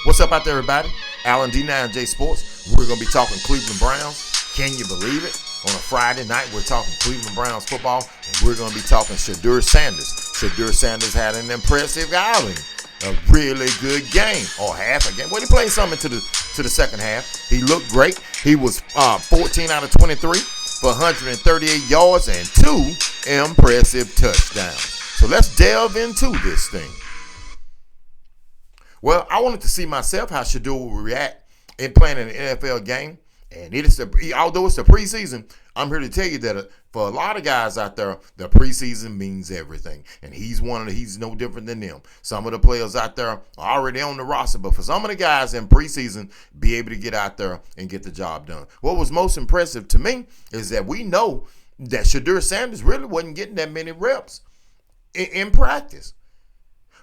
What's up out there, everybody? Alan D9J Sports. We're going to be talking Cleveland Browns. Can you believe it? On a Friday night, we're talking Cleveland Browns football, and we're going to be talking Shedur Sanders. Shedur Sanders had an impressive outing, a really good game, or half a game. Well, he played something to the second half. He looked great. He was 14 out of 23 for 138 yards and 2 impressive touchdowns. So let's delve into this thing. Well, I wanted to see myself how Shedeur will react in playing in an NFL game. And although it's the preseason, I'm here to tell you that for a lot of guys out there, the preseason means everything. And he's no different than them. Some of the players out there are already on the roster, but for some of the guys in preseason, be able to get out there and get the job done. What was most impressive to me is that we know that Shedur Sanders really wasn't getting that many reps in practice.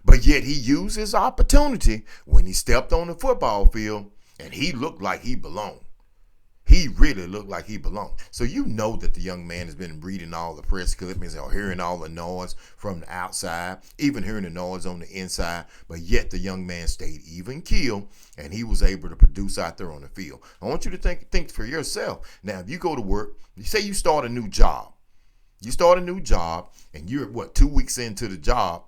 But yet he used his opportunity when he stepped on the football field, and he looked like he belonged. He really looked like he belonged. So you know that the young man has been reading all the press clippings or hearing all the noise from the outside, even hearing the noise on the inside. But yet the young man stayed even keel, and he was able to produce out there on the field. I want you to think for yourself. Now, if you go to work, you say you start a new job. You start a new job, and you're, 2 weeks into the job,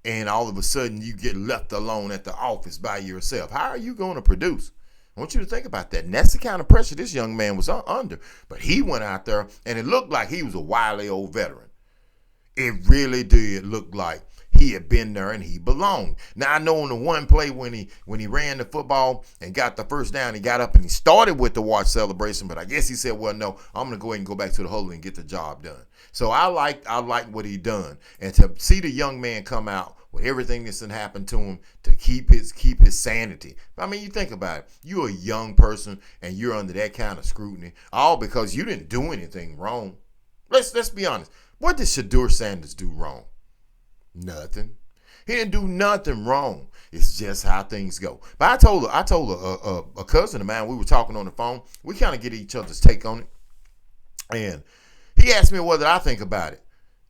and all of a sudden you get left alone at the office by yourself. How are you going to produce? I want you to think about that. And that's the kind of pressure this young man was under. But he went out there, and it looked like he was a wily old veteran. It really did look like he had been there and he belonged. Now, I know on the one play when he ran the football and got the first down, he got up and he started with the watch celebration, but I guess he said, well, no, I'm going to go ahead and go back to the huddle and get the job done. So I like what he done. And to see the young man come out with everything that's happened to him to keep his sanity. I mean, you think about it. You're a young person and you're under that kind of scrutiny, all because you didn't do anything wrong. Let's be honest. What did Shedur Sanders do wrong? Nothing. He didn't do nothing wrong. It's just how things go. But I told a cousin of mine, we were talking on the phone. We kind of get each other's take on it. And he asked me what did I think about it.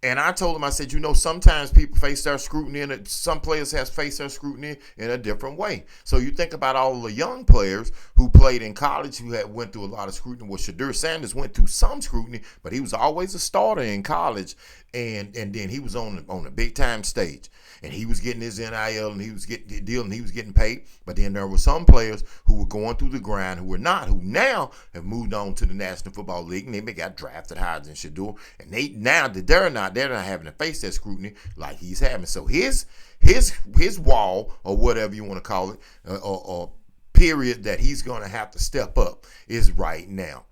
And I told him, I said, sometimes people face their scrutiny, and some players have faced their scrutiny in a different way. So you think about all the young players who played in college who went through a lot of scrutiny. Well, Shedur Sanders went through some scrutiny, but he was always a starter in college, and then he was on a big time stage, and he was getting his NIL, and he was getting deal, and he was getting paid. But then there were some players who were going through the grind who now have moved on to the National Football League, and they got drafted higher than Shedeur, and they're not having to face that scrutiny like he's having. So his wall, or whatever you want to call it, or period that he's going to have to step up is right now.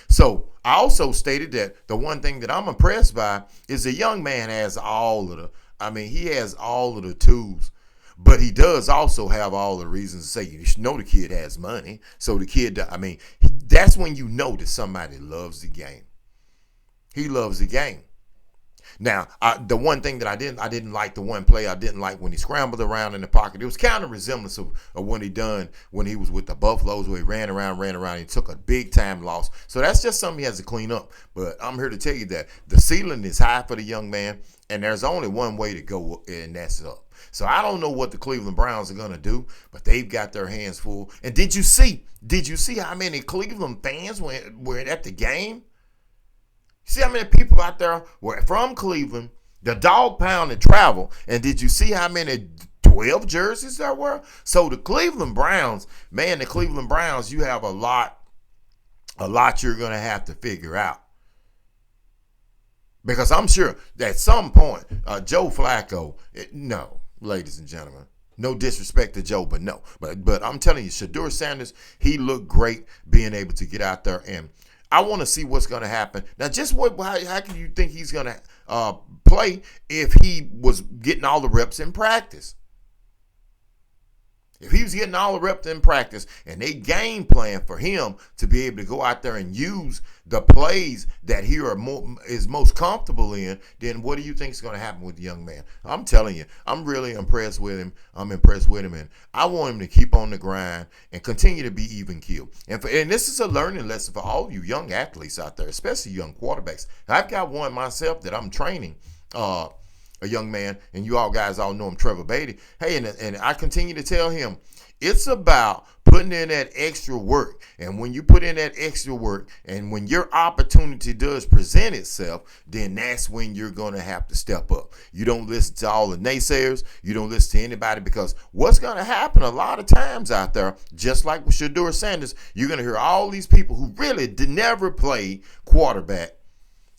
So I also stated that the one thing that I'm impressed by is the young man has he has all of the tools, but he does also have all the reasons to say, the kid has money. So the kid, that's when you know that somebody loves the game. He loves the game. Now, the one thing that I didn't like the one play I didn't like when he scrambled around in the pocket. It was kind of resemblance of what he done when he was with the Buffaloes, where he ran around, and he took a big time loss. So that's just something he has to clean up. But I'm here to tell you that the ceiling is high for the young man, and there's only one way to go, and that's up. So I don't know what the Cleveland Browns are going to do, but they've got their hands full. And did you see how many Cleveland fans were at the game? See how many people out there were from Cleveland, the dog pound and travel, and did you see how many 12 jerseys there were? So the Cleveland Browns, you have a lot you're going to have to figure out. Because I'm sure that at some point, Joe Flacco, no, ladies and gentlemen, no disrespect to Joe, but no. But I'm telling you, Shedur Sanders, he looked great being able to get out there, and I want to see what's going to happen. Now, how can you think he's going to play if he was getting all the reps in practice? If he was getting all the reps in practice and they game plan for him to be able to go out there and use the plays that he is most comfortable in, then what do you think is going to happen with the young man? I'm telling you, I'm really impressed with him. I'm impressed with him, and I want him to keep on the grind and continue to be even keel. And this is a learning lesson for all you young athletes out there, especially young quarterbacks. I've got one myself that I'm training. a young man, and you all guys all know him, Trevor Beatty. Hey, and I continue to tell him, it's about putting in that extra work. And when you put in that extra work, and when your opportunity does present itself, then that's when you're going to have to step up. You don't listen to all the naysayers. You don't listen to anybody, because what's going to happen a lot of times out there, just like with Shedur Sanders, you're going to hear all these people who really never played quarterback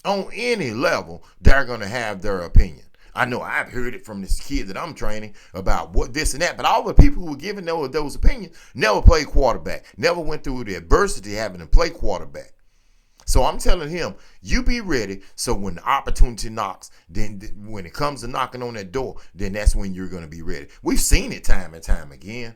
on any level, they're going to have their opinion. I know I've heard it from this kid that I'm training about what this and that, but all the people who were giving those opinions never played quarterback, never went through the adversity having to play quarterback. So I'm telling him, you be ready, so when the opportunity knocks, then when it comes to knocking on that door, then that's when you're going to be ready. We've seen it time and time again.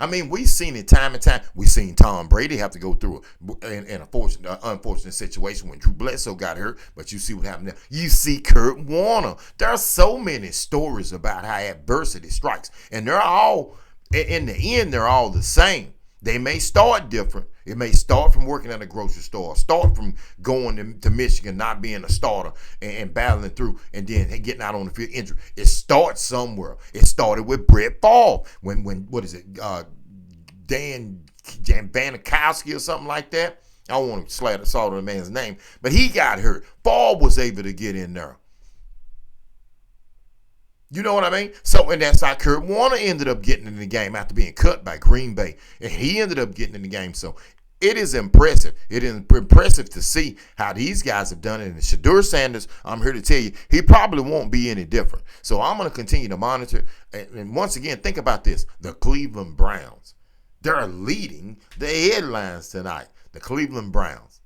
I mean, we've seen it time and time. We've seen Tom Brady have to go through an unfortunate situation when Drew Bledsoe got hurt, but you see what happened there. You see Kurt Warner. There are so many stories about how adversity strikes, and they're all, in the end, they're all the same. They may start different. It may start from working at a grocery store, start from going to Michigan, not being a starter and battling through, and then getting out on the field injured. It starts somewhere. It started with Brett Favre when what is it, Dan Vanikowski or something like that. I don't want to salt on the man's name, but he got hurt. Favre was able to get in there. You know what I mean? So, and that's how Kurt Warner ended up getting in the game after being cut by Green Bay. And he ended up getting in the game. So, it is impressive. It is impressive to see how these guys have done it. And Shedur Sanders, I'm here to tell you, he probably won't be any different. So, I'm going to continue to monitor. And once again, think about this. The Cleveland Browns. They're leading the headlines tonight. The Cleveland Browns.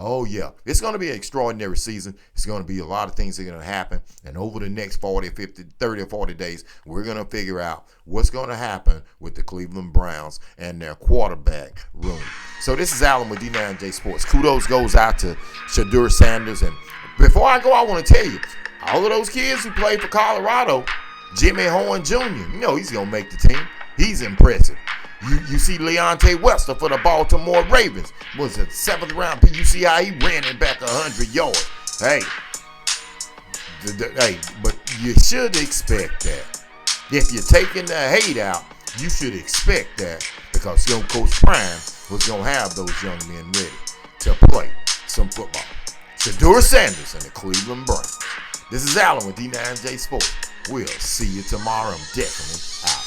Oh, yeah. It's going to be an extraordinary season. It's going to be a lot of things that are going to happen. And over the next 40, 50, 30, or 40 days, we're going to figure out what's going to happen with the Cleveland Browns and their quarterback room. So this is Alan with D9J Sports. Kudos goes out to Shedur Sanders. And before I go, I want to tell you, all of those kids who played for Colorado, Jimmy Horn Jr., you know he's going to make the team. He's impressive. You see Leonte Wester for the Baltimore Ravens. Was it 7th round? You see how he ran it back 100 yards. Hey, but you should expect that. If you're taking the hate out, you should expect that, because young Coach Prime was going to have those young men ready to play some football. Shedur Sanders and the Cleveland Browns. This is Alan with D9J Sports. We'll see you tomorrow. I'm definitely out.